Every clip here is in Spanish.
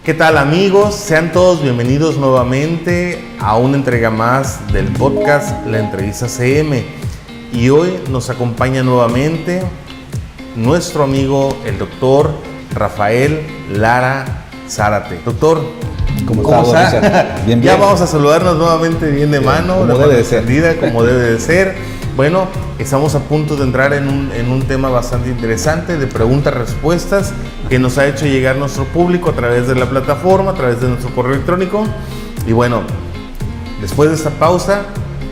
¿Qué tal, amigos? Sean todos bienvenidos nuevamente a una entrega más del podcast La Entrevista CM. Y hoy nos acompaña nuevamente nuestro amigo, el doctor Rafael Lara Zárate. Doctor, ¿cómo está? Bien. Ya vamos a saludarnos nuevamente bien de mano, como debe de ser. Como debe de ser. Bueno, estamos a punto de entrar en un tema bastante interesante de preguntas-respuestas que nos ha hecho llegar nuestro público a través de la plataforma, a través de nuestro correo electrónico. Y bueno, después de esta pausa,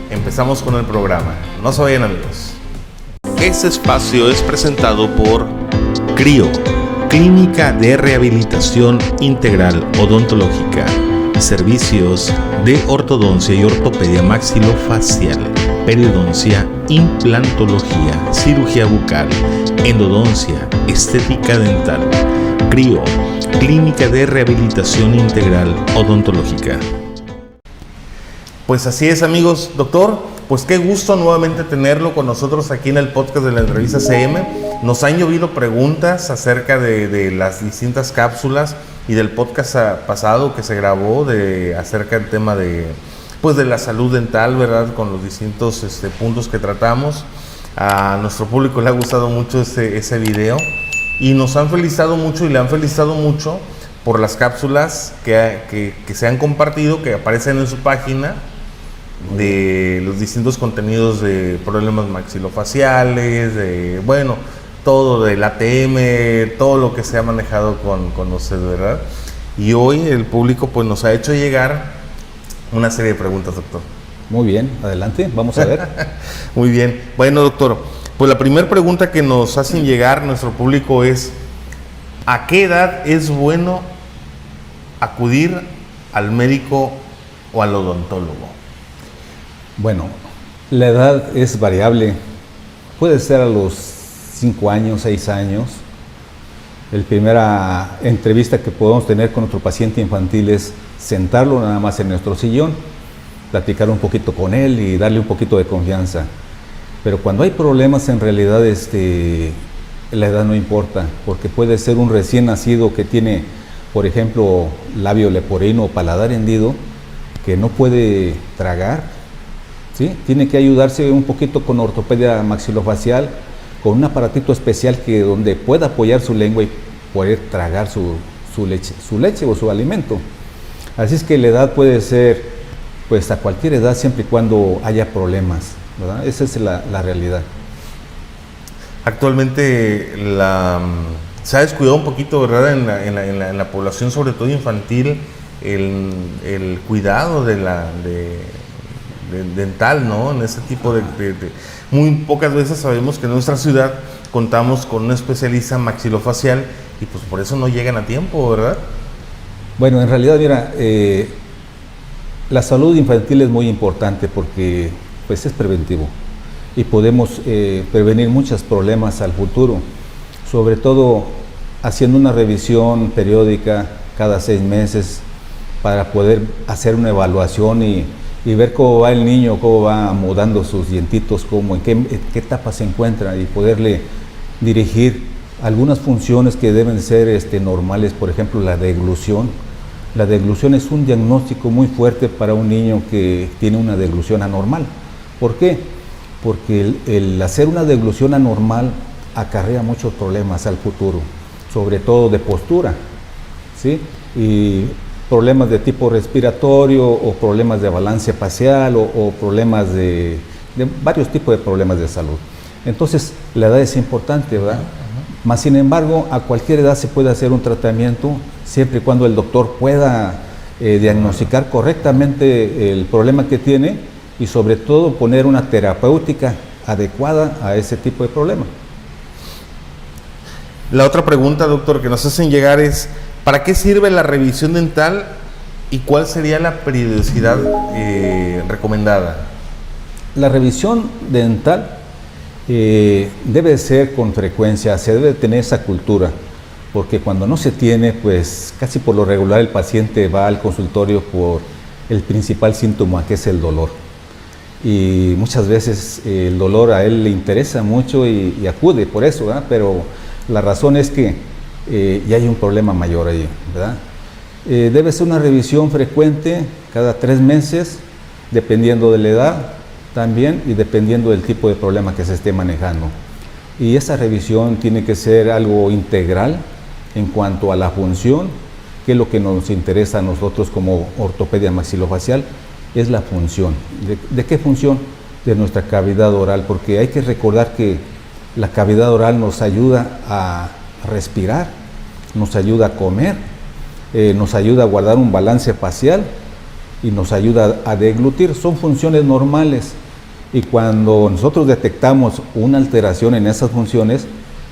empezamos con el programa. No se vayan, amigos. Este espacio es presentado por CRIO, Clínica de Rehabilitación Integral Odontológica. Servicios de ortodoncia y ortopedia maxilofacial, periodoncia, implantología, cirugía bucal, endodoncia, estética dental. CRIO, Clínica de Rehabilitación Integral Odontológica. Pues así es, amigos. Doctor, pues qué gusto nuevamente tenerlo con nosotros aquí en el podcast de la Entrevista CM. Nos han llovido preguntas acerca de las distintas cápsulas y del podcast pasado que se grabó acerca del tema de la salud dental, ¿verdad? Con los distintos puntos que tratamos. A nuestro público le ha gustado mucho ese video y nos han felicitado mucho y le han felicitado mucho por las cápsulas que se han compartido, que aparecen en su página, de los distintos contenidos de problemas maxilofaciales, todo del ATM, todo lo que se ha manejado con usted, ¿verdad? Y hoy el público pues nos ha hecho llegar una serie de preguntas, doctor. Muy bien, adelante, vamos a ver. Muy bien. Bueno, doctor, pues la primera pregunta que nos hacen llegar nuestro público es: ¿a qué edad es bueno acudir al médico o al odontólogo? Bueno, la edad es variable. Puede ser a los 5 años, 6 años. La primera entrevista que podemos tener con nuestro paciente infantil es sentarlo nada más en nuestro sillón, platicar un poquito con él y darle un poquito de confianza. Pero cuando hay problemas, en realidad la edad no importa, porque puede ser un recién nacido que tiene, por ejemplo, labio leporino o paladar hendido, que no puede tragar, ¿sí? Tiene que ayudarse un poquito con ortopedia maxilofacial, con un aparatito especial donde pueda apoyar su lengua y poder tragar su leche o su alimento. Así es que la edad puede ser pues a cualquier edad, siempre y cuando haya problemas, ¿verdad? Esa es la realidad. Actualmente se ha descuidado un poquito, ¿verdad? En la población, sobre todo infantil, el cuidado dental, ¿no? En ese tipo muy pocas veces sabemos que en nuestra ciudad contamos con un especialista maxilofacial y pues por eso no llegan a tiempo, ¿verdad? Bueno, en realidad, mira, la salud infantil es muy importante porque pues es preventivo y podemos prevenir muchos problemas al futuro, sobre todo haciendo una revisión periódica cada 6 meses para poder hacer una evaluación y ver cómo va el niño, cómo va mudando sus dientitos, en qué etapa se encuentra y poderle dirigir algunas funciones que deben ser normales, por ejemplo la deglución. La deglución es un diagnóstico muy fuerte para un niño que tiene una deglución anormal. ¿Por qué? Porque el hacer una deglución anormal acarrea muchos problemas al futuro, sobre todo de postura, ¿sí? Y problemas de tipo respiratorio o problemas de balance facial o problemas de varios tipos de problemas de salud. Entonces, la edad es importante, ¿verdad? Más sin embargo, a cualquier edad se puede hacer un tratamiento siempre y cuando el doctor pueda diagnosticar correctamente el problema que tiene y sobre todo poner una terapéutica adecuada a ese tipo de problema. La otra pregunta, doctor, que nos hacen llegar es: ¿para qué sirve la revisión dental y cuál sería la periodicidad recomendada? La revisión dental debe ser con frecuencia, se debe tener esa cultura, porque cuando no se tiene, pues casi por lo regular el paciente va al consultorio por el principal síntoma, que es el dolor. Y muchas veces el dolor a él le interesa mucho y acude por eso, ¿verdad? Pero la razón es que ya hay un problema mayor ahí, ¿verdad? Debe ser una revisión frecuente cada 3 meses, dependiendo de la edad también y dependiendo del tipo de problema que se esté manejando. Y esa revisión tiene que ser algo integral en cuanto a la función, que es lo que nos interesa a nosotros como ortopedia maxilofacial, es la función. ¿De qué función? De nuestra cavidad oral, porque hay que recordar que la cavidad oral nos ayuda a respirar, nos ayuda a comer, nos ayuda a guardar un balance facial y nos ayuda a deglutir. Son funciones normales, y cuando nosotros detectamos una alteración en esas funciones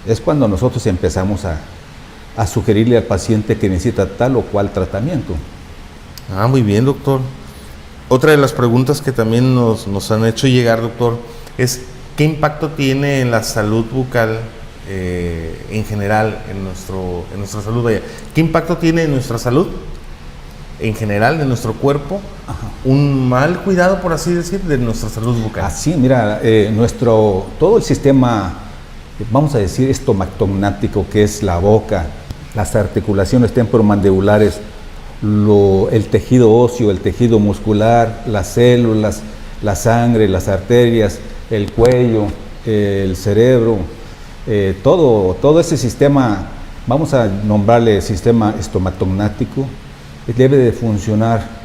es cuando nosotros empezamos a sugerirle al paciente que necesita tal o cual tratamiento. Muy bien, doctor. Otra de las preguntas que también nos han hecho llegar, doctor, es ¿qué impacto tiene en la salud bucal en general, en nuestra salud? ¿Qué impacto tiene en nuestra salud en general, de nuestro cuerpo, un mal cuidado, por así decir, de nuestra salud bucal? Así, mira, todo el sistema, vamos a decir, estomacognático, que es la boca, las articulaciones temporomandibulares, el tejido óseo, el tejido muscular, las células, la sangre, las arterias, el cuello, el cerebro, todo ese sistema, vamos a nombrarle sistema estomacognático, debe de funcionar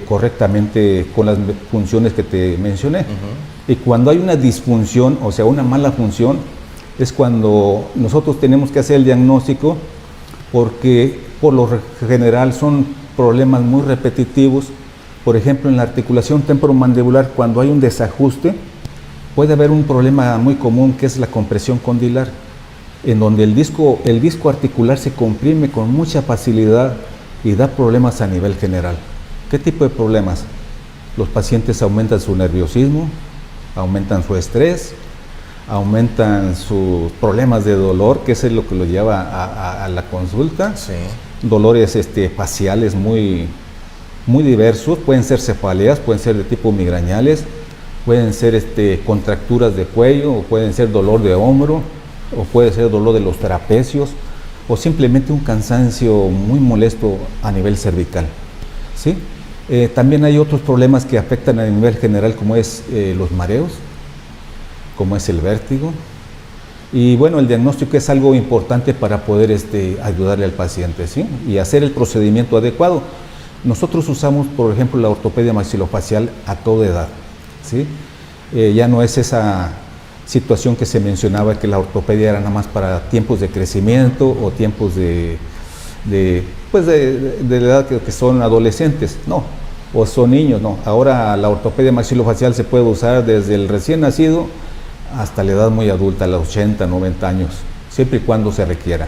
correctamente con las funciones que te mencioné. Y cuando hay una disfunción, o sea, una mala función, es cuando nosotros tenemos que hacer el diagnóstico, porque por lo general son problemas muy repetitivos. Por ejemplo, en la articulación temporomandibular, cuando hay un desajuste, puede haber un problema muy común, que es la compresión condilar, en donde el disco articular se comprime con mucha facilidad y da problemas a nivel general. ¿Qué tipo de problemas? Los pacientes aumentan su nerviosismo, aumentan su estrés, aumentan sus problemas de dolor, que eso es lo que lo lleva a la consulta. Sí. Dolores faciales muy diversos, pueden ser cefaleas, pueden ser de tipo migrañales, pueden ser contracturas de cuello, o pueden ser dolor de hombro, o puede ser dolor de los trapecios, o simplemente un cansancio muy molesto a nivel cervical, ¿sí? También hay otros problemas que afectan a nivel general, como es los mareos, como es el vértigo. Y bueno, el diagnóstico es algo importante para poder ayudarle al paciente, ¿sí? Y hacer el procedimiento adecuado. Nosotros usamos, por ejemplo, la ortopedia maxilofacial a toda edad, ¿sí? Ya no es esa situación que se mencionaba, que la ortopedia era nada más para tiempos de crecimiento o tiempos de la edad que son adolescentes, no, o son niños, no. Ahora la ortopedia maxilofacial se puede usar desde el recién nacido hasta la edad muy adulta, a los 80, 90 años, siempre y cuando se requiera.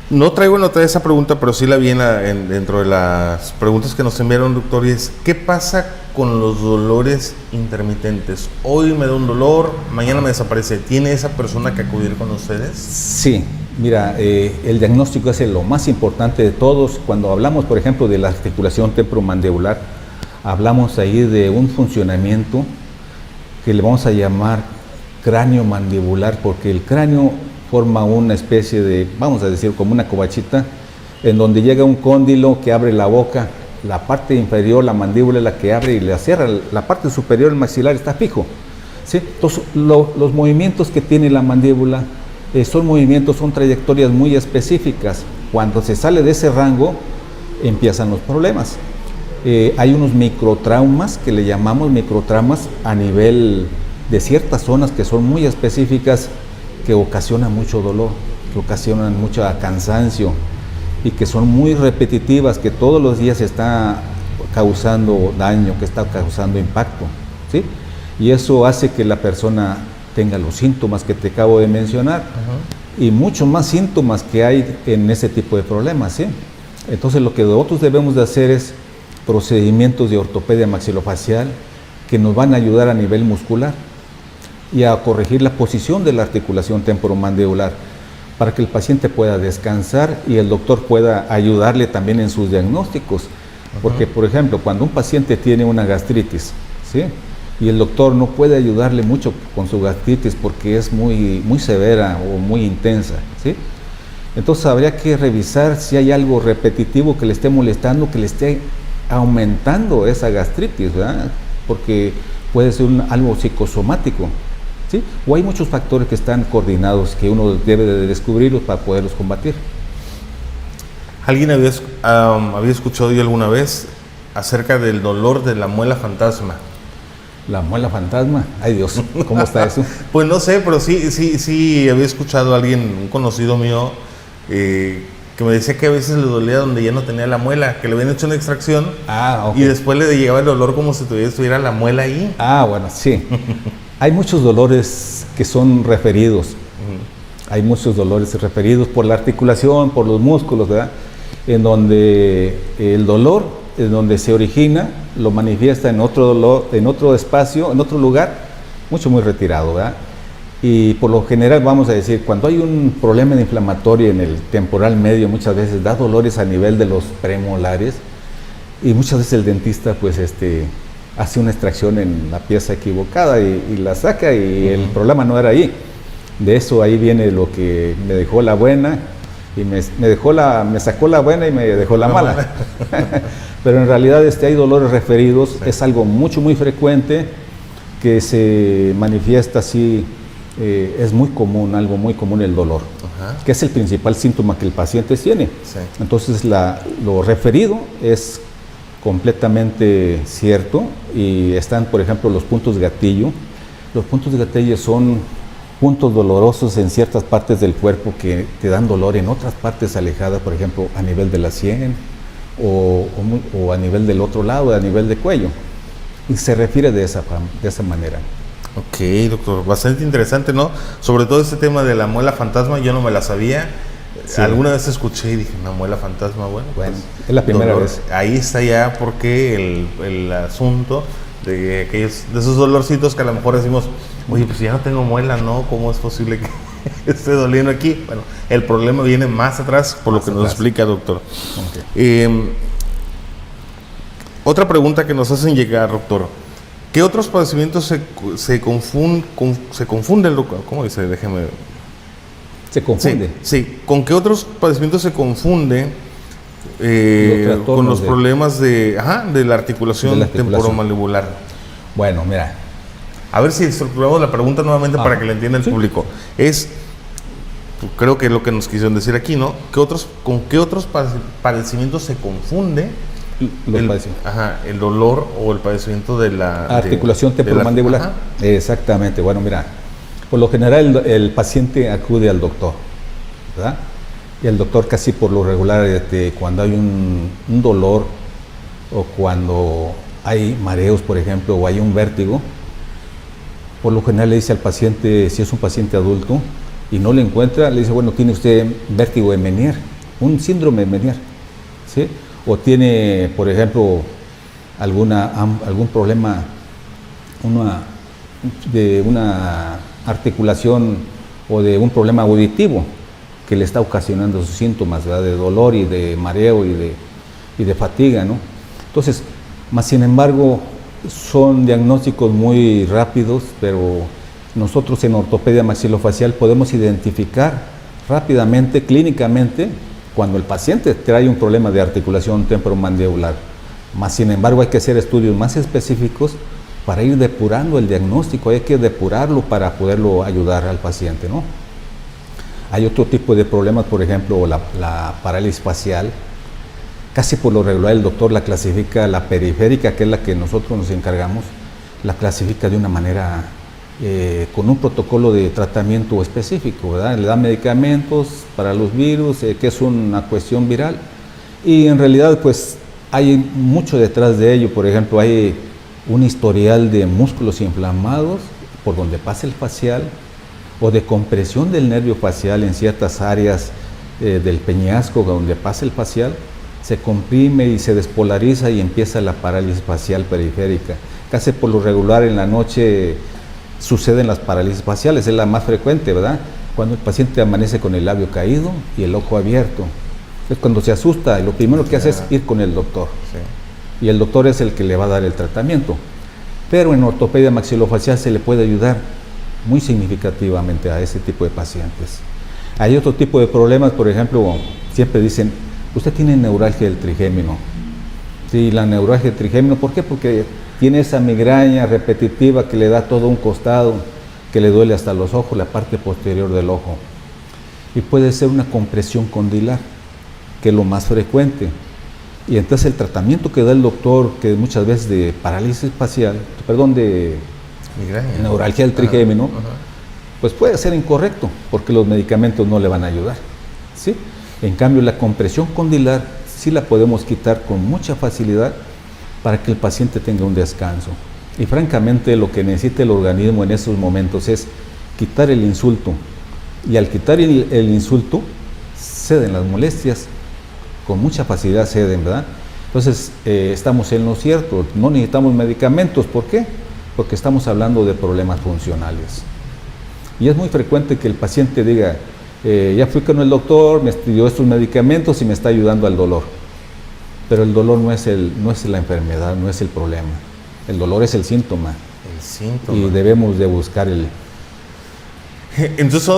No traigo anotada esa pregunta, pero sí la vi dentro de las preguntas que nos enviaron, doctor, y es ¿qué pasa con los dolores intermitentes? Hoy me da un dolor, mañana me desaparece. ¿Tiene esa persona que acudir con ustedes? Sí, mira, el diagnóstico es lo más importante de todos. Cuando hablamos, por ejemplo, de la articulación temporomandibular, hablamos ahí de un funcionamiento que le vamos a llamar cráneo mandibular, porque el cráneo forma una especie de, vamos a decir, como una covachita, en donde llega un cóndilo que abre la boca, la parte inferior, la mandíbula es la que abre y la cierra, la parte superior, el maxilar, está fijo, ¿sí? Entonces, los movimientos que tiene la mandíbula son trayectorias muy específicas. Cuando se sale de ese rango, empiezan los problemas. Hay unos microtraumas, que le llamamos microtraumas, a nivel de ciertas zonas que son muy específicas, que ocasionan mucho dolor, que ocasionan mucho cansancio y que son muy repetitivas, que todos los días está causando daño, que está causando impacto, ¿sí? Y eso hace que la persona tenga los síntomas que te acabo de mencionar y muchos más síntomas que hay en ese tipo de problemas, ¿sí? Entonces lo que nosotros debemos de hacer es procedimientos de ortopedia maxilofacial que nos van a ayudar a nivel muscular y a corregir la posición de la articulación temporomandibular para que el paciente pueda descansar y el doctor pueda ayudarle también en sus diagnósticos. Porque, por ejemplo, cuando un paciente tiene una gastritis, ¿sí? Y el doctor no puede ayudarle mucho con su gastritis porque es muy severa o muy intensa, ¿sí? Entonces habría que revisar si hay algo repetitivo que le esté molestando, que le esté aumentando esa gastritis, ¿verdad? Porque puede ser algo psicosomático, ¿sí? O hay muchos factores que están coordinados que uno debe de descubrirlos para poderlos combatir. ¿Alguien había escuchado yo alguna vez acerca del dolor de la muela fantasma? La muela fantasma, ay Dios, ¿cómo está eso? Pues no sé, pero sí había escuchado a alguien, un conocido mío, que me decía que a veces le dolía donde ya no tenía la muela, que le habían hecho una extracción Okay. Y después le llegaba el dolor como si estuviera la muela ahí. Bueno, sí. Hay muchos dolores que son referidos. Hay muchos dolores referidos por la articulación, por los músculos, ¿verdad? En donde el dolor, en donde se origina, lo manifiesta en otro dolor, en otro espacio, en otro lugar, muy retirado, ¿verdad? Y por lo general, vamos a decir, cuando hay un problema inflamatorio en el temporal medio, muchas veces da dolores a nivel de los premolares, y muchas veces el dentista pues hace una extracción en la pieza equivocada y la saca, y el problema no era ahí. De eso ahí viene lo que me dejó la buena y me sacó la buena y me dejó la mala. Pero en realidad hay dolores referidos, sí. Es algo muy frecuente que se manifiesta así. Es muy común, algo muy común el dolor, que es el principal síntoma que el paciente tiene. Sí. Entonces lo referido es completamente cierto, y están, por ejemplo, los puntos gatillo. Los puntos gatillo son puntos dolorosos en ciertas partes del cuerpo que te dan dolor en otras partes alejadas, por ejemplo, a nivel de la sien o a nivel del otro lado, a nivel de cuello. Y se refiere de esa manera. Ok, doctor, bastante interesante, ¿no? Sobre todo este tema de la muela fantasma, yo no me la sabía. Sí. Alguna vez escuché y dije, ¿una muela fantasma? Bueno, pues, es la primera vez. Ahí está ya porque el asunto de esos dolorcitos que a lo mejor decimos, oye, pues ya no tengo muela, ¿no? ¿Cómo es posible que esté doliendo aquí? Bueno, el problema viene más atrás, por lo que nos explica, doctor. Okay. Otra pregunta que nos hacen llegar, doctor. ¿Qué otros padecimientos se confunden, ¿cómo dice? Déjeme. Se confunde. Sí. ¿Con qué otros padecimientos se confunde con los problemas de la articulación temporomandibular? Bueno, mira. A ver si estructuramos la pregunta nuevamente para que la entienda el público. Creo que es lo que nos quisieron decir aquí, ¿no? ¿Con qué otros padecimientos se confunde el dolor o el padecimiento de la articulación temporomandibular? Exactamente. Bueno, mira, por lo general el paciente acude al doctor, ¿verdad? Y el doctor casi por lo regular, cuando hay un dolor o cuando hay mareos, por ejemplo, o hay un vértigo, por lo general le dice al paciente, si es un paciente adulto y no le encuentra, le dice, bueno, tiene usted vértigo de Meniere, un síndrome de Meniere, ¿sí? O tiene, por ejemplo, algún problema de una articulación o de un problema auditivo que le está ocasionando sus síntomas, ¿verdad? De dolor y de mareo y de fatiga, ¿no? Entonces, más sin embargo, son diagnósticos muy rápidos, pero nosotros en ortopedia maxilofacial podemos identificar rápidamente, clínicamente, cuando el paciente trae un problema de articulación temporomandibular. Más sin embargo, hay que hacer estudios más específicos para ir depurando el diagnóstico, hay que depurarlo para poderlo ayudar al paciente, ¿no? Hay otro tipo de problemas, por ejemplo, la parálisis facial. Casi por lo regular el doctor la clasifica, la periférica, que es la que nosotros nos encargamos, la clasifica de una manera, con un protocolo de tratamiento específico, ¿verdad? Le da medicamentos para los virus, que es una cuestión viral, y en realidad pues hay mucho detrás de ello. Por ejemplo, hay un historial de músculos inflamados por donde pasa el facial, o de compresión del nervio facial en ciertas áreas del peñasco donde pasa el facial, se comprime y se despolariza y empieza la parálisis facial periférica. Casi por lo regular en la noche suceden las parálisis faciales, es la más frecuente, ¿verdad? Cuando el paciente amanece con el labio caído y el ojo abierto. Es cuando se asusta y lo primero que hace es ir con el doctor. Sí. Y el doctor es el que le va a dar el tratamiento. Pero en ortopedia maxilofacial se le puede ayudar muy significativamente a ese tipo de pacientes. Hay otro tipo de problemas, por ejemplo, siempre dicen, usted tiene neuralgia del trigémino. Sí, la neuralgia del trigémino, ¿por qué? Porque tiene esa migraña repetitiva que le da todo un costado, que le duele hasta los ojos, la parte posterior del ojo. Y puede ser una compresión condilar, que es lo más frecuente. Y entonces el tratamiento que da el doctor, que muchas veces de parálisis facial, de Migraña. neuralgia del trigémino, pues puede ser incorrecto, porque los medicamentos no le van a ayudar, ¿sí? En cambio, la compresión condilar sí la podemos quitar con mucha facilidad para que el paciente tenga un descanso. Y francamente, lo que necesita el organismo en esos momentos es quitar el insulto. Y al quitar el insulto, ceden las molestias, con mucha facilidad ceden, ¿verdad? Entonces, estamos en lo cierto, no necesitamos medicamentos. ¿Por qué? Porque estamos hablando de problemas funcionales. Y es muy frecuente que el paciente diga, ya fui con el doctor, me dio estos medicamentos y me está ayudando al dolor. Pero el dolor no es la enfermedad, no es el problema. El dolor es el síntoma. El síntoma. Y debemos de buscar el... Entonces,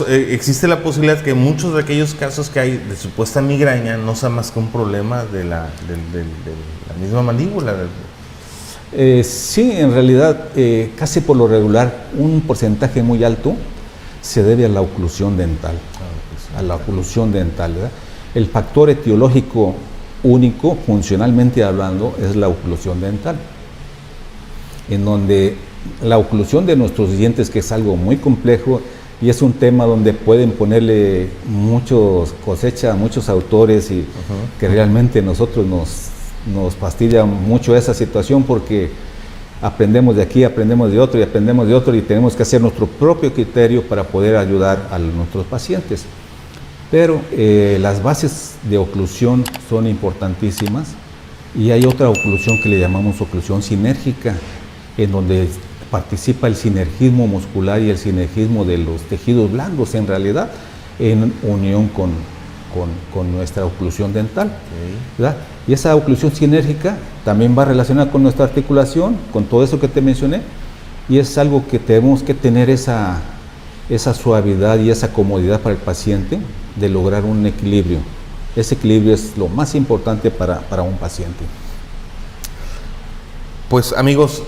existe la posibilidad que muchos de aquellos casos que hay de supuesta migraña no sea más que un problema de la misma mandíbula. Sí, en realidad, casi por lo regular, un porcentaje muy alto se debe a la oclusión dental. A la oclusión dental, ¿verdad? El factor etiológico único, funcionalmente hablando, es la oclusión dental, en donde la oclusión de nuestros dientes, que es algo muy complejo y es un tema donde pueden ponerle muchos autores y que realmente nosotros nos fastidia mucho esa situación, porque aprendemos de aquí, aprendemos de otro y aprendemos de otro, y tenemos que hacer nuestro propio criterio para poder ayudar a nuestros pacientes. Pero las bases de oclusión son importantísimas, y hay otra oclusión que le llamamos oclusión sinérgica, en donde participa el sinergismo muscular y el sinergismo de los tejidos blandos, en realidad, en unión con nuestra oclusión dental, ¿verdad? Y esa oclusión sinérgica también va relacionada con nuestra articulación, con todo eso que te mencioné, y es algo que tenemos que tener esa suavidad y esa comodidad para el paciente de lograr un equilibrio. Ese equilibrio es lo más importante para un paciente. Pues, amigos,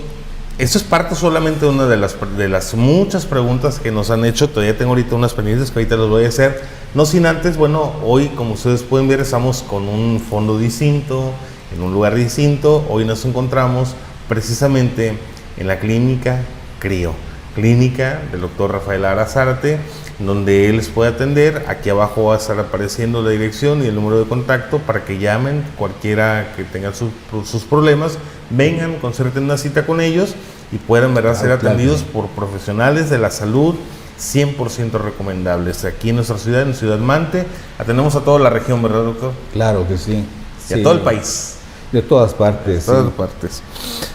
esto es parte solamente de una de las muchas preguntas que nos han hecho. Todavía tengo ahorita unas pendientes que ahorita las voy a hacer. No sin antes, bueno, hoy, como ustedes pueden ver, estamos con un fondo distinto, en un lugar distinto. Hoy nos encontramos precisamente en la clínica CRIO, clínica del doctor Rafael Lara Zárate, donde él les puede atender. Aquí abajo va a estar apareciendo la dirección y el número de contacto para que llamen, cualquiera que tenga sus problemas, vengan, concerten una cita con ellos y puedan, ¿verdad?, ser atendidos por profesionales de la salud 100% recomendables. Aquí en nuestra ciudad, en Ciudad Mante, atendemos a toda la región, ¿verdad, doctor? Claro que sí. Y a todo el país. De todas partes. De todas partes.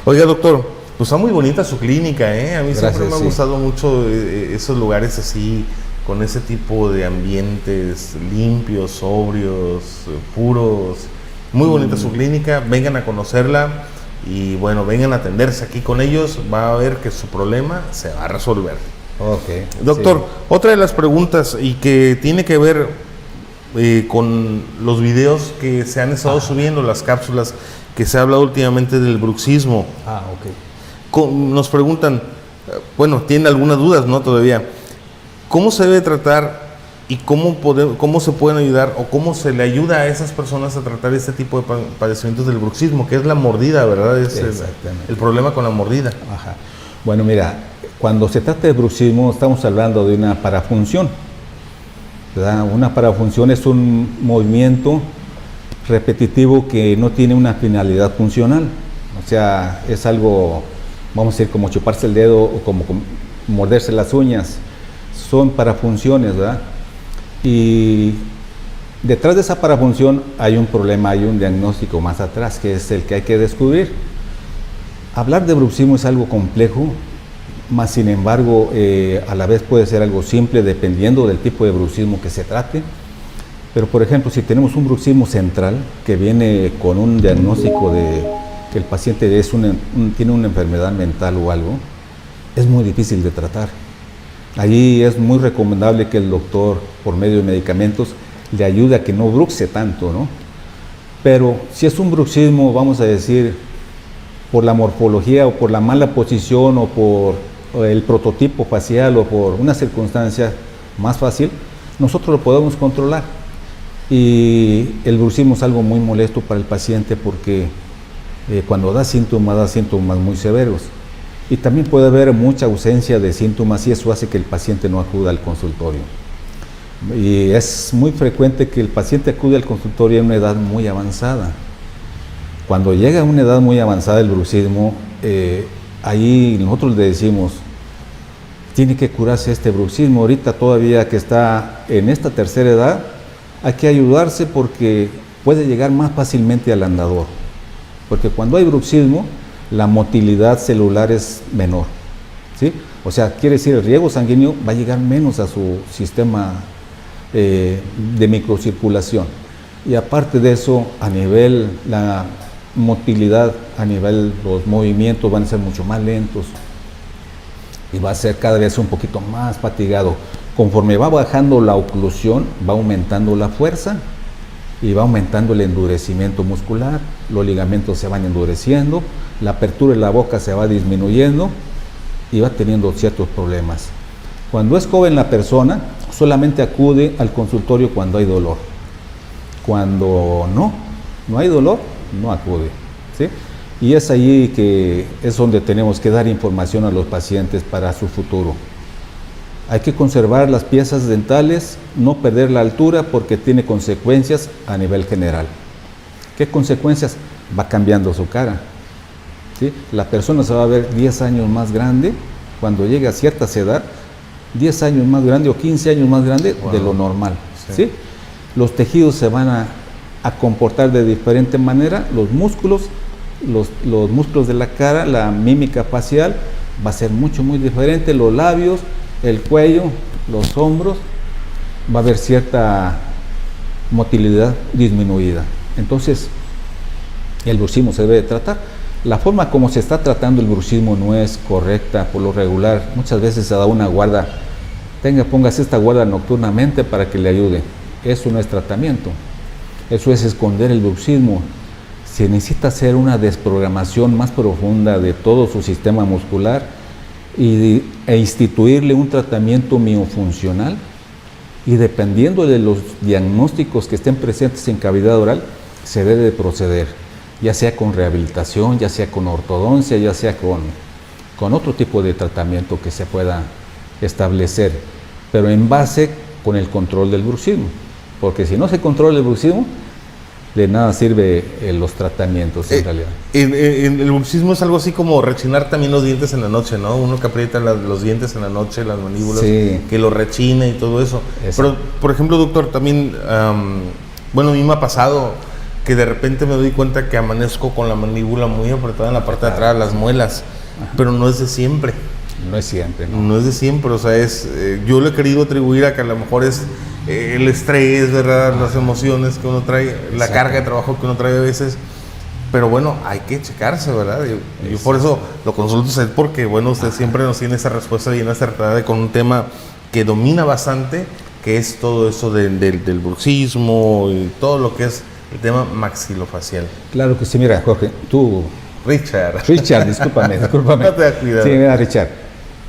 Oiga, doctor, pues está muy bonita su clínica, ¿eh? A mí siempre me ha gustado mucho esos lugares así, con ese tipo de ambientes limpios, sobrios, puros. Muy bonita su clínica, vengan a conocerla y bueno, vengan a atenderse aquí con ellos, va a ver que su problema se va a resolver. Okay, doctor, otra de las preguntas y que tiene que ver con los videos que se han estado subiendo, las cápsulas que se ha hablado últimamente del bruxismo. Nos preguntan, bueno, tienen algunas dudas, ¿no? Todavía. ¿Cómo se debe tratar y cómo se pueden ayudar o cómo se le ayuda a esas personas a tratar este tipo de padecimientos del bruxismo, que es la mordida, ¿verdad? Es el problema con la mordida. Ajá. Bueno, mira, cuando se trata de bruxismo estamos hablando de una parafunción, ¿verdad? Una parafunción es un movimiento repetitivo que no tiene una finalidad funcional. O sea, es algo, vamos a decir, como chuparse el dedo o como morderse las uñas. Son parafunciones, ¿verdad? Y detrás de esa parafunción hay un problema, hay un diagnóstico más atrás, que es el que hay que descubrir. Hablar de bruxismo es algo complejo, más sin embargo, a la vez puede ser algo simple dependiendo del tipo de bruxismo que se trate. Pero, por ejemplo, si tenemos un bruxismo central que viene con un diagnóstico de que el paciente tiene una enfermedad mental o algo, es muy difícil de tratar. Ahí es muy recomendable que el doctor, por medio de medicamentos, le ayude a que no bruxe tanto, ¿no? Pero si es un bruxismo, vamos a decir, por la morfología o por la mala posición o por el prototipo facial o por una circunstancia más fácil, nosotros lo podemos controlar. Y el bruxismo es algo muy molesto para el paciente porque cuando da síntomas muy severos. Y también puede haber mucha ausencia de síntomas y eso hace que el paciente no acuda al consultorio. Y es muy frecuente que el paciente acude al consultorio en una edad muy avanzada. Cuando llega a una edad muy avanzada el bruxismo, ahí nosotros le decimos, tiene que curarse este bruxismo. Ahorita todavía que está en esta tercera edad, hay que ayudarse porque puede llegar más fácilmente al andador. Porque cuando hay bruxismo, la motilidad celular es menor, ¿sí? O sea, quiere decir el riego sanguíneo va a llegar menos a su sistema de microcirculación. Y aparte de eso, a nivel la motilidad, a nivel los movimientos van a ser mucho más lentos y va a ser cada vez un poquito más fatigado. Conforme va bajando la oclusión, va aumentando la fuerza y va aumentando el endurecimiento muscular, los ligamentos se van endureciendo, la apertura de la boca se va disminuyendo y va teniendo ciertos problemas. Cuando es joven la persona, solamente acude al consultorio cuando hay dolor. Cuando no hay dolor, no acude, ¿sí? Y es allí que es donde tenemos que dar información a los pacientes para su futuro. Hay que conservar las piezas dentales, no perder la altura porque tiene consecuencias a nivel general. ¿Qué consecuencias? Va cambiando su cara, ¿sí? La persona se va a ver 10 años más grande cuando llegue a cierta edad, 10 años más grande o 15 años más grande de lo normal, ¿sí? Los tejidos se van a comportar de diferente manera, los músculos de la cara, la mímica facial va a ser muy diferente, los labios, el cuello, los hombros, va a haber cierta motilidad disminuida. Entonces, el bruxismo se debe tratar. La forma como se está tratando el bruxismo no es correcta por lo regular. Muchas veces se da una guarda, póngase esta guarda nocturnamente para que le ayude. Eso no es tratamiento, eso es esconder el bruxismo. Se necesita hacer una desprogramación más profunda de todo su sistema muscular e instituirle un tratamiento miofuncional y dependiendo de los diagnósticos que estén presentes en cavidad oral, se debe de proceder, ya sea con rehabilitación, ya sea con ortodoncia, ya sea con otro tipo de tratamiento que se pueda establecer, pero en base con el control del bruxismo, porque si no se controla el bruxismo, de nada sirve los tratamientos en realidad. El bruxismo es algo así como rechinar también los dientes en la noche, ¿no? Uno que aprieta los dientes en la noche, las mandíbulas, sí, que lo rechina y todo eso. Exacto. Pero, por ejemplo, doctor, también, bueno, a mí me ha pasado que de repente me doy cuenta que amanezco con la mandíbula muy apretada en la parte de atrás, las muelas, pero no es de siempre. No es siempre, ¿no? No es de siempre, o sea, yo le he querido atribuir a que a lo mejor es el estrés, ¿verdad? Las emociones que uno trae, la carga de trabajo que uno trae a veces, pero bueno, hay que checarse, ¿verdad? Yo por eso lo consulto a usted porque, bueno, usted siempre nos tiene esa respuesta bien acertada con un tema que domina bastante, que es todo eso del bruxismo y todo lo que es el tema maxilofacial. Claro que sí, mira, Jorge, tú... Richard, discúlpame. No te da cuidado. Sí, mira, Richard,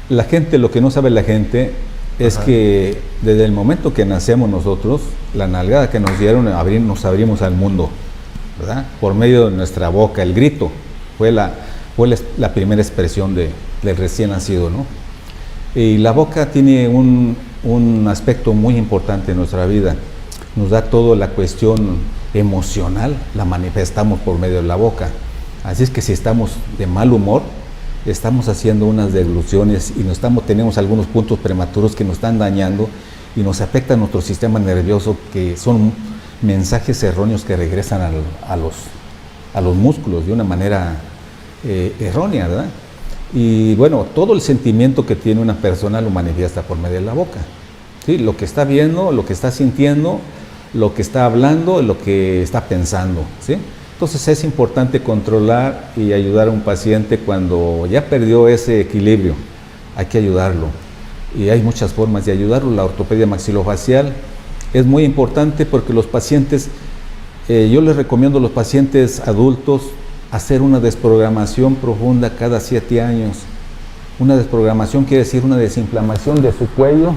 lo que no sabe la gente es que desde el momento que nacemos nosotros, la nalgada que nos dieron, nos abrimos al mundo, ¿verdad? Por medio de nuestra boca, el grito fue la primera expresión del recién nacido, ¿no? Y la boca tiene un aspecto muy importante en nuestra vida. Nos da toda la cuestión emocional, la manifestamos por medio de la boca. Así es que si estamos de mal humor, estamos haciendo unas degluciones y tenemos algunos puntos prematuros que nos están dañando y nos afecta nuestro sistema nervioso, que son mensajes erróneos que regresan a los músculos de una manera errónea, ¿verdad? Y bueno, todo el sentimiento que tiene una persona lo manifiesta por medio de la boca, ¿sí? Lo que está viendo, lo que está sintiendo, lo que está hablando, lo que está pensando, ¿sí? Entonces es importante controlar y ayudar a un paciente cuando ya perdió ese equilibrio. Hay que ayudarlo. y hay muchas formas de ayudarlo. La ortopedia maxilofacial es muy importante porque los pacientes, yo les recomiendo a los pacientes adultos hacer una desprogramación profunda cada 7 años. Una desprogramación quiere decir una desinflamación de su cuello,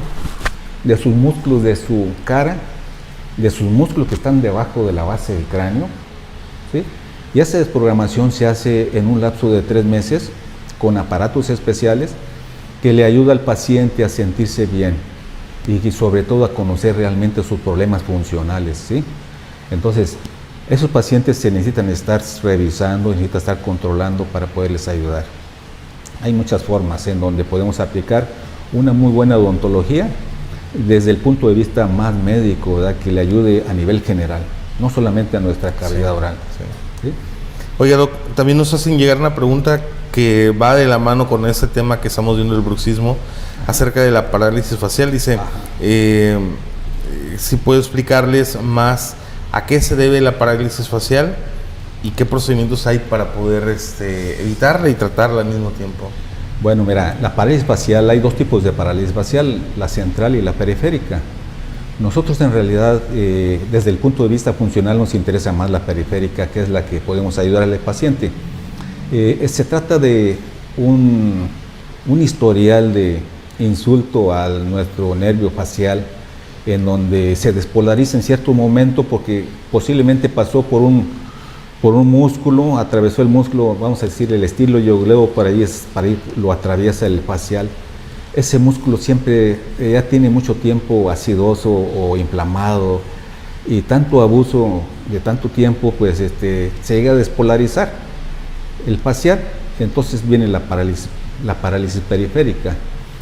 de sus músculos de su cara, de sus músculos que están debajo de la base del cráneo, ¿sí? Y esa desprogramación se hace en un lapso de 3 meses con aparatos especiales que le ayuda al paciente a sentirse bien y sobre todo a conocer realmente sus problemas funcionales, ¿sí? Entonces, esos pacientes se necesitan estar revisando, necesitan estar controlando para poderles ayudar. Hay muchas formas en donde podemos aplicar una muy buena odontología desde el punto de vista más médico, ¿verdad? Que le ayude a nivel general, no solamente a nuestra cavidad oral. Sí. ¿Sí? Oiga, Doc, también nos hacen llegar una pregunta que va de la mano con este tema que estamos viendo, el bruxismo, acerca de la parálisis facial. Dice, si puedo explicarles más a qué se debe la parálisis facial y qué procedimientos hay para poder evitarla y tratarla al mismo tiempo. Bueno, mira, la parálisis facial, hay 2 tipos de parálisis facial, la central y la periférica. Nosotros en realidad, desde el punto de vista funcional, nos interesa más la periférica, que es la que podemos ayudar al paciente. Se trata de un historial de insulto a nuestro nervio facial, en donde se despolariza en cierto momento porque posiblemente pasó por un músculo, atravesó el músculo, vamos a decir el estilo yogleo, para ahí lo atraviesa el facial. Ese músculo siempre ya tiene mucho tiempo acidoso o inflamado, y tanto abuso de tanto tiempo pues se llega a despolarizar el facial. Entonces viene la parálisis periférica,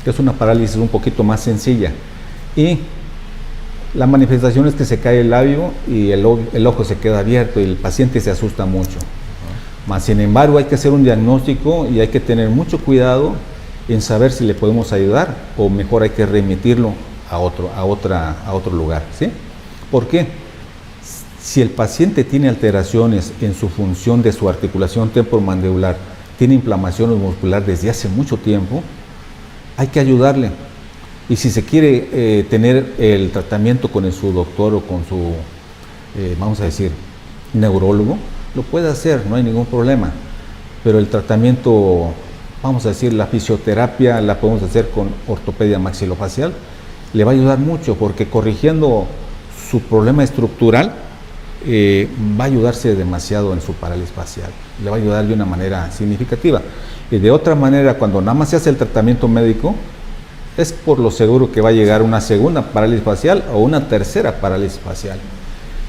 que es una parálisis un poquito más sencilla, y la manifestación es que se cae el labio y el ojo se queda abierto y el paciente se asusta mucho. Mas, sin embargo, hay que hacer un diagnóstico y hay que tener mucho cuidado en saber si le podemos ayudar, o mejor hay que remitirlo a otro lugar, ¿sí? ¿Por qué? Si el paciente tiene alteraciones en su función de su articulación temporomandibular, tiene inflamación muscular desde hace mucho tiempo, hay que ayudarle. Y si se quiere tener el tratamiento con su doctor o con su, vamos a decir, neurólogo, lo puede hacer, no hay ningún problema. Pero el tratamiento, vamos a decir, la fisioterapia la podemos hacer con ortopedia maxilofacial, le va a ayudar mucho porque corrigiendo su problema estructural va a ayudarse demasiado en su parálisis facial, le va a ayudar de una manera significativa. Y de otra manera, cuando nada más se hace el tratamiento médico, es por lo seguro que va a llegar una segunda parálisis facial o una tercera parálisis facial.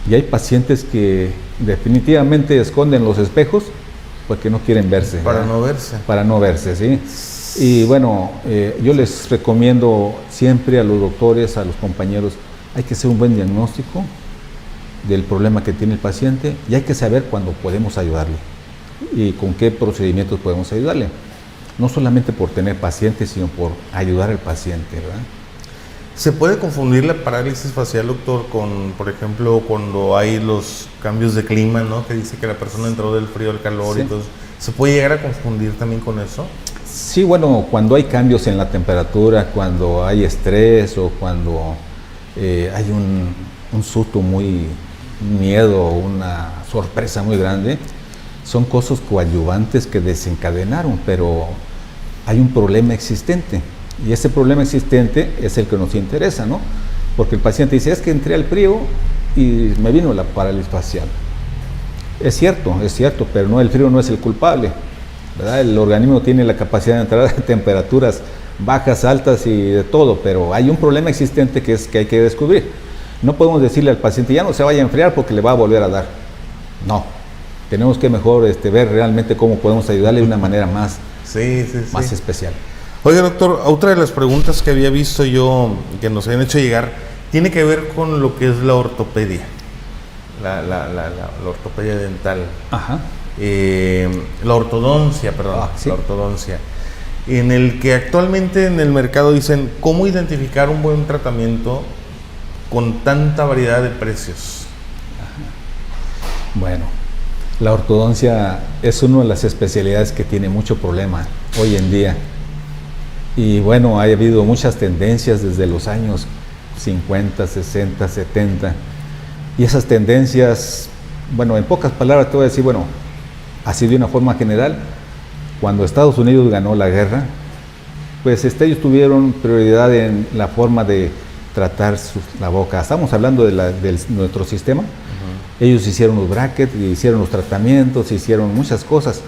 Y hay pacientes que definitivamente esconden los espejos porque no quieren verse. Para no verse. Para no verse, sí. Y bueno, yo les recomiendo siempre a los doctores, a los compañeros, hay que hacer un buen diagnóstico del problema que tiene el paciente y hay que saber cuándo podemos ayudarle y con qué procedimientos podemos ayudarle. No solamente por tener pacientes, sino por ayudar al paciente, ¿verdad? ¿Se puede confundir la parálisis facial, doctor, con, por ejemplo, cuando hay los cambios de clima, ¿no? Que dice que la persona entró del frío al calor, sí. Y todo eso. ¿Se puede llegar a confundir también con eso? Sí, bueno, cuando hay cambios en la temperatura, cuando hay estrés o cuando hay un susto un miedo, una sorpresa muy grande, son cosas coadyuvantes que desencadenaron, pero hay un problema existente. Y ese problema existente es el que nos interesa, ¿no? Porque el paciente dice, es que entré al frío y me vino la parálisis facial. Es cierto, pero no, el frío no es el culpable, ¿verdad? El organismo tiene la capacidad de entrar a temperaturas bajas, altas y de todo, pero hay un problema existente que hay que descubrir. No podemos decirle al paciente, ya no se vaya a enfriar porque le va a volver a dar. No, tenemos que mejor ver realmente cómo podemos ayudarle de una manera más especial. Oye, doctor, otra de las preguntas que había visto yo, que nos habían hecho llegar, tiene que ver con lo que es la ortopedia, la ortopedia dental. Ajá. La ortodoncia, perdón, ¿sí? La ortodoncia. En el que actualmente en el mercado dicen, ¿cómo identificar un buen tratamiento con tanta variedad de precios? Ajá. Bueno, la ortodoncia es una de las especialidades que tiene mucho problema hoy en día. Y bueno, ha habido muchas tendencias desde los años 50, 60, 70. Y esas tendencias, bueno, en pocas palabras te voy a decir, bueno, así de una forma general, cuando Estados Unidos ganó la guerra, pues ellos tuvieron prioridad en la forma de tratar la boca. Estamos hablando de nuestro sistema. Ellos hicieron los brackets, hicieron los tratamientos, hicieron muchas cosas.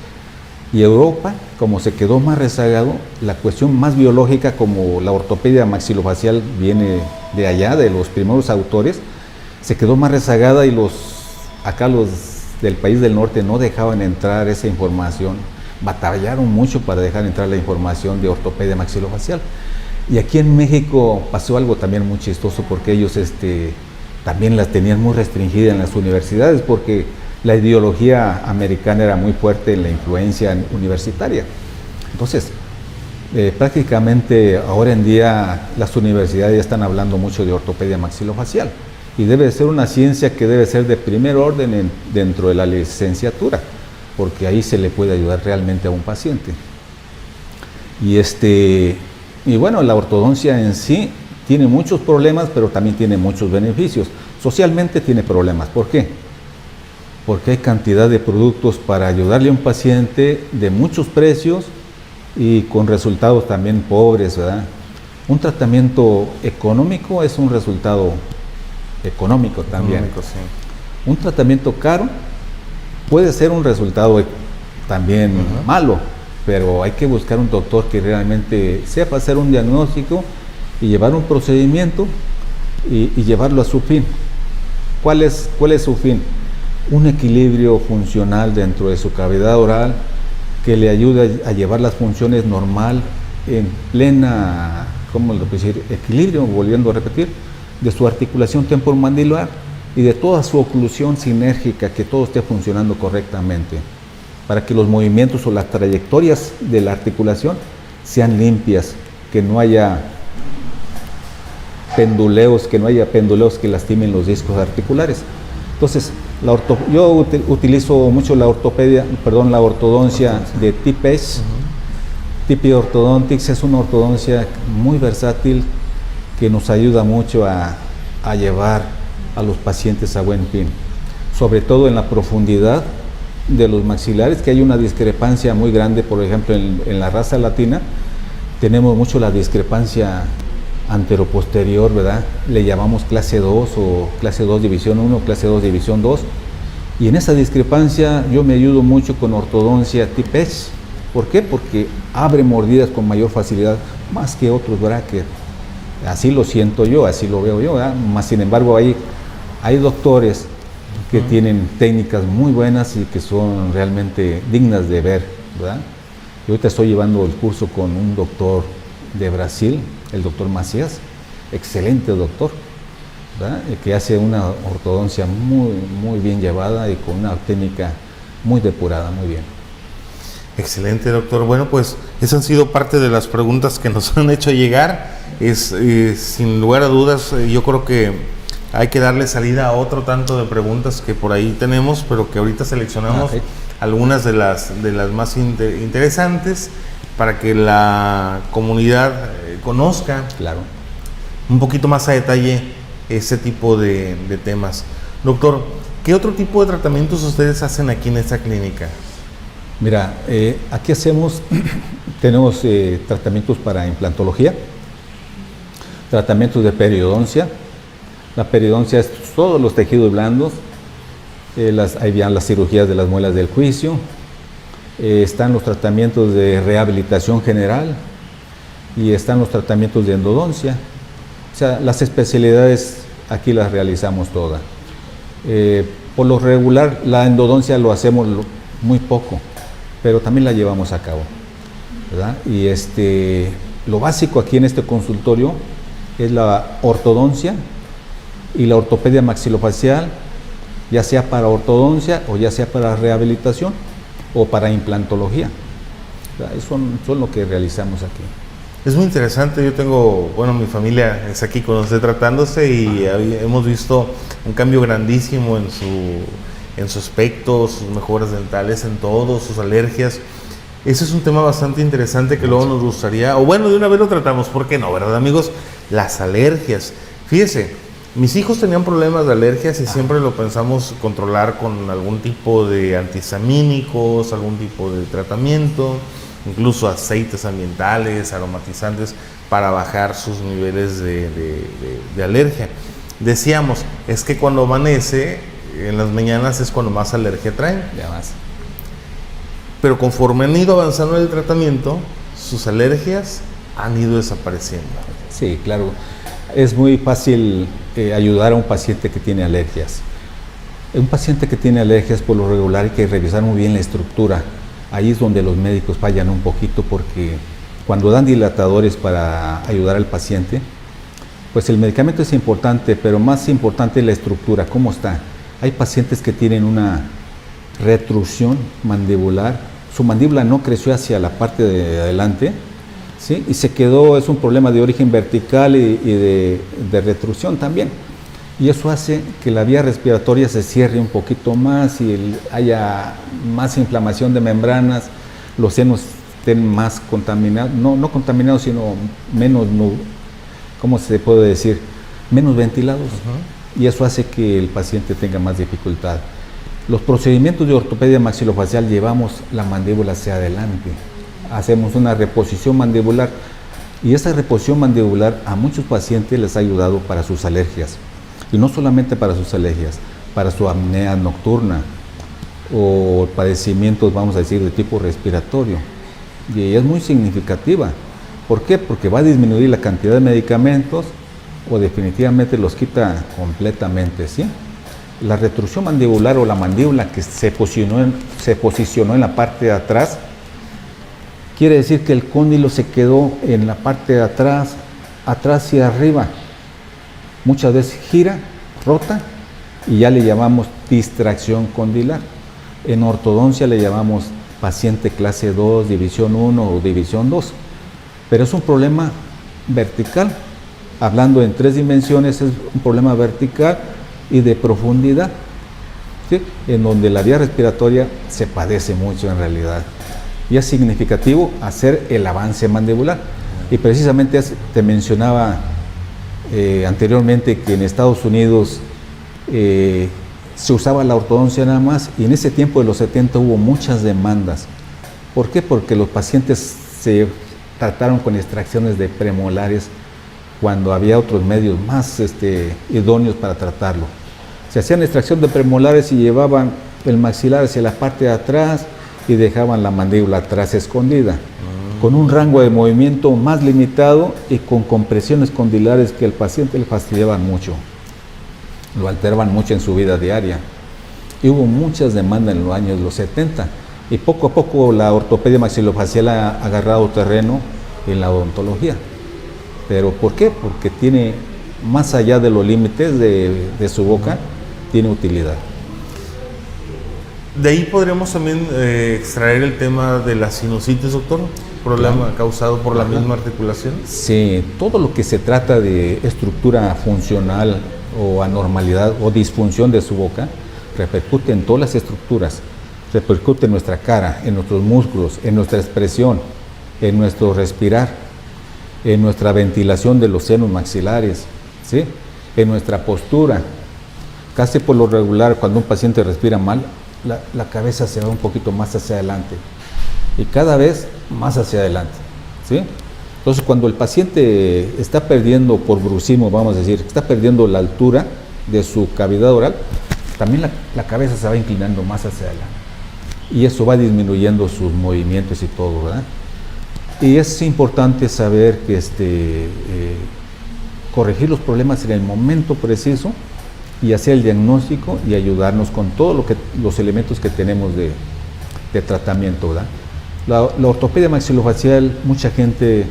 Y Europa, como se quedó más rezagado, la cuestión más biológica, como la ortopedia maxilofacial viene de allá, de los primeros autores, se quedó más rezagada y los del país del norte no dejaban entrar esa información. Batallaron mucho para dejar entrar la información de ortopedia maxilofacial. Y aquí en México pasó algo también muy chistoso, porque ellos también las tenían muy restringidas en las universidades, porque la ideología americana era muy fuerte en la influencia universitaria. Entonces, prácticamente ahora en día las universidades ya están hablando mucho de ortopedia maxilofacial, y debe ser una ciencia que debe ser de primer orden dentro de la licenciatura, porque ahí se le puede ayudar realmente a un paciente. Y bueno, la ortodoncia en sí tiene muchos problemas, pero también tiene muchos beneficios. Socialmente tiene problemas. ¿Por qué? Porque hay cantidad de productos para ayudarle a un paciente de muchos precios y con resultados también pobres, ¿verdad? Un tratamiento económico es un resultado económico también. Económico, sí. Un tratamiento caro puede ser un resultado también malo, pero hay que buscar un doctor que realmente sepa hacer un diagnóstico y llevar un procedimiento y llevarlo a su fin. ¿Cuál es su fin? Un equilibrio funcional dentro de su cavidad oral que le ayude a llevar las funciones normal en plena, ¿cómo lo puedo decir? Equilibrio, volviendo a repetir, de su articulación temporomandibular y de toda su oclusión sinérgica, que todo esté funcionando correctamente, para que los movimientos o las trayectorias de la articulación sean limpias, que no haya penduleos, que lastimen los discos articulares. Entonces, yo utilizo mucho la ortodoncia de Tipex. Tipi Orthodontics es una ortodoncia muy versátil que nos ayuda mucho a llevar a los pacientes a buen fin, sobre todo en la profundidad de los maxilares, que hay una discrepancia muy grande. Por ejemplo, en la raza latina tenemos mucho la discrepancia anteroposterior, ¿verdad? Le llamamos clase 2 o clase 2 división 1, clase 2 división 2, y en esa discrepancia yo me ayudo mucho con ortodoncia Tipex. ¿Por qué? Porque abre mordidas con mayor facilidad, más que otros brackets. Así lo siento yo, así lo veo yo, ¿verdad? Más sin embargo hay doctores que tienen técnicas muy buenas y que son realmente dignas de ver, ¿verdad? Yo ahorita estoy llevando el curso con un doctor de Brasil, el doctor Macías, excelente doctor, ¿verdad? Que hace una ortodoncia muy, muy bien llevada y con una técnica muy depurada, muy bien. Excelente, doctor. Bueno, pues esas han sido parte de las preguntas que nos han hecho llegar. Sin lugar a dudas, yo creo que hay que darle salida a otro tanto de preguntas que por ahí tenemos, pero que ahorita seleccionamos algunas de las más interesantes para que la comunidad conozca un poquito más a detalle ese tipo de temas. Doctor, ¿qué otro tipo de tratamientos ustedes hacen aquí en esta clínica? Mira, aquí tenemos tratamientos para implantología, tratamientos de periodoncia. La periodoncia es todos los tejidos blandos, ahí vienen las cirugías de las muelas del juicio, están los tratamientos de rehabilitación general y están los tratamientos de endodoncia. O sea, las especialidades aquí las realizamos todas. Por lo regular, la endodoncia lo hacemos muy poco, pero también la llevamos a cabo, ¿verdad? Y lo básico aquí en este consultorio es la ortodoncia y la ortopedia maxilofacial, ya sea para ortodoncia o ya sea para rehabilitación o para implantología. Son lo que realizamos aquí. Es muy interesante. Yo tengo, mi familia es aquí con usted tratándose y hemos visto un cambio grandísimo en su aspecto, sus mejoras dentales, en todo, sus alergias. Ese es un tema bastante interesante que luego nos gustaría, o bueno, de una vez lo tratamos, ¿por qué no, verdad, amigos? Las alergias. Fíjese, mis hijos tenían problemas de alergias y siempre lo pensamos controlar con algún tipo de antihistamínicos, algún tipo de tratamiento, incluso aceites ambientales, aromatizantes, para bajar sus niveles de alergia. Decíamos, es que cuando amanece, en las mañanas es cuando más alergia traen. Ya más. Pero conforme han ido avanzando en el tratamiento, sus alergias han ido desapareciendo. Sí, claro. Es muy fácil ayudar a un paciente que tiene alergias. Un paciente que tiene alergias, por lo regular, hay que revisar muy bien la estructura. Ahí es donde los médicos fallan un poquito, porque cuando dan dilatadores para ayudar al paciente, pues el medicamento es importante, pero más importante es la estructura, cómo está. Hay pacientes que tienen una retrusión mandibular, su mandíbula no creció hacia la parte de adelante, ¿sí? Y se quedó, es un problema de origen vertical y de retrusión también. Y eso hace que la vía respiratoria se cierre un poquito más y haya más inflamación de membranas, los senos estén más contaminados, no contaminados, sino menos, ¿cómo se puede decir? Menos ventilados. Y eso hace que el paciente tenga más dificultad. Los procedimientos de ortopedia maxilofacial llevamos la mandíbula hacia adelante. Hacemos una reposición mandibular y esa reposición mandibular a muchos pacientes les ha ayudado para sus alergias. Y no solamente para sus alergias, para su apnea nocturna o padecimientos, vamos a decir, de tipo respiratorio. Y es muy significativa. ¿Por qué? Porque va a disminuir la cantidad de medicamentos o definitivamente los quita completamente, ¿sí? La retrusión mandibular o la mandíbula que se posicionó en la parte de atrás, quiere decir que el cóndilo se quedó en la parte de atrás y arriba. Muchas veces gira, rota y ya le llamamos distracción condilar. En ortodoncia le llamamos paciente clase 2, división 1 o división 2. Pero es un problema vertical. Hablando en 3 dimensiones, es un problema vertical y de profundidad, ¿sí? En donde la vía respiratoria se padece mucho en realidad. Y es significativo hacer el avance mandibular. Y precisamente te mencionaba anteriormente que en Estados Unidos se usaba la ortodoncia nada más, y en ese tiempo de los 70 hubo muchas demandas. ¿Por qué? Porque los pacientes se trataron con extracciones de premolares cuando había otros medios más idóneos para tratarlo. Se hacían extracción de premolares y llevaban el maxilar hacia la parte de atrás y dejaban la mandíbula atrás escondida, con un rango de movimiento más limitado y con compresiones condilares que al paciente le fastidiaban mucho, lo alteraban mucho en su vida diaria. Y hubo muchas demandas en los años 70 y poco a poco la ortopedia maxilofacial ha agarrado terreno en la odontología. ¿Pero por qué? Porque tiene, más allá de los límites de su boca, tiene utilidad. De ahí podríamos también extraer el tema de la sinusitis, doctor, problema causado por la misma articulación. Sí, todo lo que se trata de estructura funcional o anormalidad o disfunción de su boca repercute en todas las estructuras, repercute en nuestra cara, en nuestros músculos, en nuestra expresión, en nuestro respirar, en nuestra ventilación de los senos maxilares, ¿sí? En nuestra postura. Casi por lo regular, cuando un paciente respira mal, la cabeza se va un poquito más hacia adelante y cada vez más hacia adelante, ¿sí? Entonces, cuando el paciente está perdiendo, por bruxismo, vamos a decir, está perdiendo la altura de su cavidad oral, también la cabeza se va inclinando más hacia adelante y eso va disminuyendo sus movimientos y todo, ¿verdad? Y es importante saber que corregir los problemas en el momento preciso y hacer el diagnóstico y ayudarnos con todos los elementos que tenemos de tratamiento, ¿verdad? La ortopedia maxilofacial, mucha gente,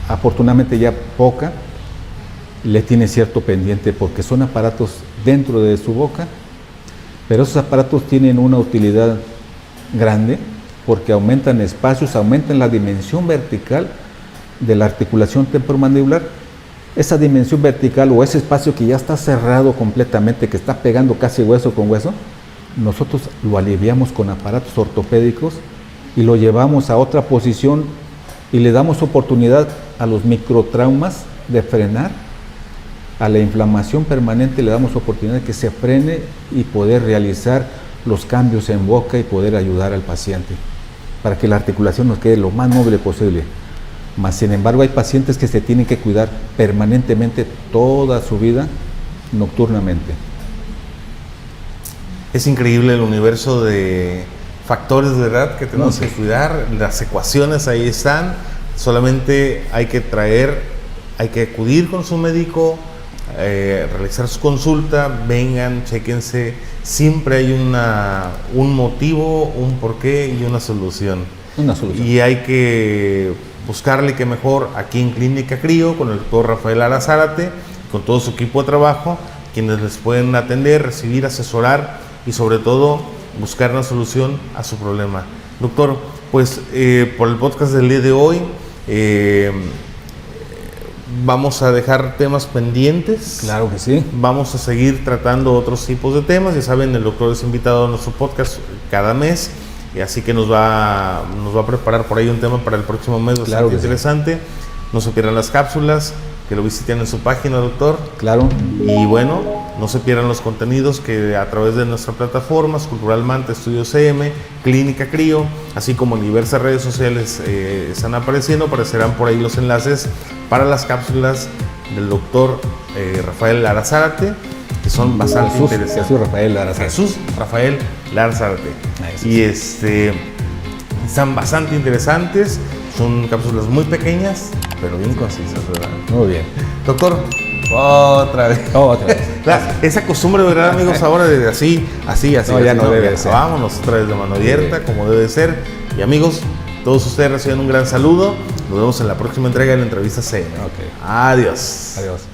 afortunadamente ya poca, le tiene cierto pendiente porque son aparatos dentro de su boca, pero esos aparatos tienen una utilidad grande porque aumentan espacios, aumentan la dimensión vertical de la articulación temporomandibular. Esa dimensión vertical o ese espacio que ya está cerrado completamente, que está pegando casi hueso con hueso, nosotros lo aliviamos con aparatos ortopédicos y lo llevamos a otra posición y le damos oportunidad a los microtraumas de frenar, a la inflamación permanente le damos oportunidad de que se frene y poder realizar los cambios en boca y poder ayudar al paciente para que la articulación nos quede lo más noble posible. Mas, sin embargo, hay pacientes que se tienen que cuidar permanentemente toda su vida, nocturnamente. Es increíble el universo de factores de edad que tenemos que cuidar, las ecuaciones ahí están, solamente hay que acudir con su médico, realizar su consulta, vengan, chéquense, siempre hay un motivo, un porqué y una solución. Y hay que buscarle que mejor aquí en Clínica Crío, con el doctor Rafael Lara Zárate, con todo su equipo de trabajo, quienes les pueden atender, recibir, asesorar y sobre todo buscar una solución a su problema. Doctor, pues por el podcast del día de hoy vamos a dejar temas pendientes. Claro que sí. Vamos a seguir tratando otros tipos de temas. Ya saben, el doctor es invitado a nuestro podcast cada mes. Y así que nos va a preparar por ahí un tema para el próximo mes bastante claro interesante. Sí. No se pierdan las cápsulas, que lo visiten en su página, doctor. Claro. Y bueno, no se pierdan los contenidos que a través de nuestras plataformas, Cultural Manta, Estudio CM, Clínica Crío, así como en diversas redes sociales están apareciendo. Aparecerán por ahí los enlaces para las cápsulas del doctor Rafael Lara Zárate, que son bastante interesantes. Jesús Rafael Lara Zárate. Jesús Rafael Lara Zárate. Y están bastante interesantes. Son cápsulas muy pequeñas, pero bien concisas, ¿verdad? Muy bien. Doctor, otra vez. Esa costumbre, ¿verdad, amigos? Ahora de así. No, ya no debe ser. Vámonos otra vez de mano abierta, como debe ser. Y amigos, todos ustedes reciben un gran saludo. Nos vemos en la próxima entrega de la entrevista CM. Okay. Adiós. Adiós.